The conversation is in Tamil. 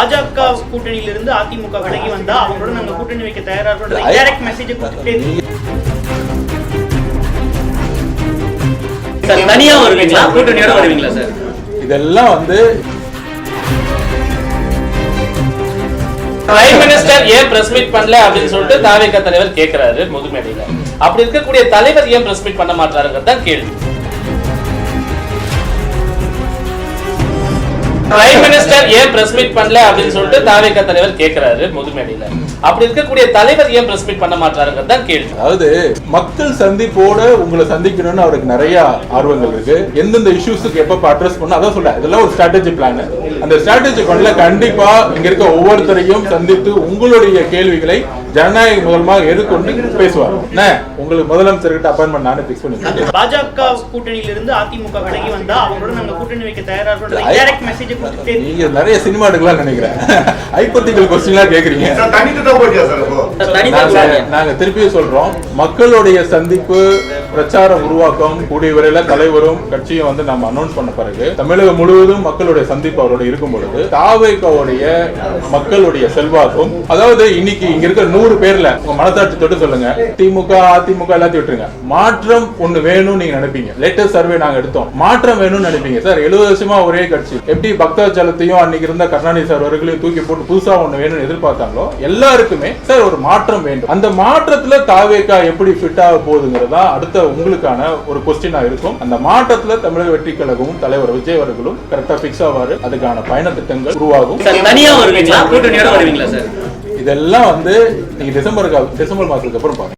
பாஜக கூட்டணியிலிருந்து அதிமுக விலகி வந்தா அவங்களோட நாங்க கூட்டணி வைக்க தயாரா இருக்கோம் டைரக்ட் மெசேஜ் கொடுத்துட்டே சார் தனியா வருவீங்களா கூட்டணியோட வருவீங்களா சார்? இதெல்லாம் வந்து பிரைம் மினிஸ்டர் ஏன் பிரஸ் மீட் பண்ணல அப்படின்னு சொல்லிட்டு தாவேகா தலைவர் கேட்கிறாரு முதுமேடையில. அப்படி இருக்கக்கூடிய தலைவர் ஏன் பிரஸ் மீட் பண்ண மாட்டாருங்கிறது தான் கேள்வி. பிரைம் மினிஸ்டர் ஏன் பிரஸ் மீட் பண்ணல அப்படின்னு சொல்லிட்டு தாவேகா தலைவர் கேட்கிறாரு முதுமேடையில. அப்படி இருக்கக்கூடிய தலைவர் ஏன் பிரஸ் மீட் பண்ண மாட்டாருங்கிறது தான் கேள்வி. அதாவது மக்கள் சந்திப்போட உங்களை சந்திக்கணும்னு அவருக்கு நிறைய ஆர்வங்கள் இருக்கு. எந்தெந்த இஷ்யூஸுக்கு எப்ப அட்ரஸ் பண்ணணும் அதான் சொல்றேன். இதெல்லாம் ஒரு ஸ்ட்ராட்டஜி பிளான். அந்த ஸ்ட்ராட்டஜி பிளான்ல கண்டிப்பா இங்க இருக்க ஒவ்வொருத்தரையும் சந்தித்து உங்களுடைய கேள்விகளை ஜனநாயக மூலமாக எதிர்கொண்டு பேசுவார். உங்களுக்கு முதலமைச்சர்கிட்ட அப்பாயின்மெண்ட் நானே பிக்ஸ் பண்ணி பாஜக கூட்டணியிலிருந்து அதிமுக விலகி வந்தா அவங்களோட நாங்க கூட்டணி வைக்க தயாரா இருக்கோம் டைரக்ட் மெசேஜ் கொடுத்துட்டே. நீங்க நிறைய சினிமா எடுக்கலாம் நினைக்கிறேன். ஹைபோதெட்டிக்கல் क्वेश्चनலாம் கேக்குறீங்க. நாங்க திருப்பியும் சொல்றோம், மக்களுடைய சந்திப்பு பிரச்சாரம் உருவாக்கம் கூடிய விரைவில் தலைவரும் கட்சியும் வந்து நம்ம அனௌன்ஸ் பண்ண பிறகு தமிழகம் முழுவதும் மக்களுடைய சந்திப்பு அவரோட இருக்கும் பொழுது தாவேகாவுடைய மக்களுடைய செல்வாக்கும், அதாவது இன்னைக்கு இங்க இருக்க 100 பேர்ல உங்க மனசாட்சி தொட்டு சொல்லுங்க, திமுக அதிமுக எல்லாத்தையும் விட்டுருங்க, மாற்றம் ஒண்ணு வேணும்னு நீங்க நினைப்பீங்க. லேட்டஸ்ட் சர்வே நாங்க எடுத்தோம், மாற்றம் வேணும்னு நினைப்பீங்க சார். 70 வருஷமா ஒரே கட்சி எப்படி பக்தாச்சலத்தையும் அன்னைக்கு இருந்த கருணாநிதி சார் அவர்களையும் தூக்கி போட்டு புதுசா ஒண்ணு வேணும்னு எதிர்பார்த்தாங்களோ எல்லாருக்குமே சார் ஒரு மாற்றம் வேண்டும். அந்த மாற்றத்துல தாவேகா எப்படி ஃபிட் ஆக போகுதுங்கிறதா அடுத்த உங்களுக்கான ஒரு கொஸ்டினா இருக்கும். அந்த மாற்றத்துல தமிழக வெற்றி கழகமும் தலைவர் விஜய் அவர்களும் கரெக்டா பிக்ஸ் ஆவாரு. அதுக்கான பயண திட்டங்கள் உருவாகும். தனியா வருவீங்களா கூட்டணியோட வருவீங்களா சார்? இதெல்லாம் வந்து நீங்க டிசம்பர் மாசத்துக்கு அப்புறம் பாருங்க.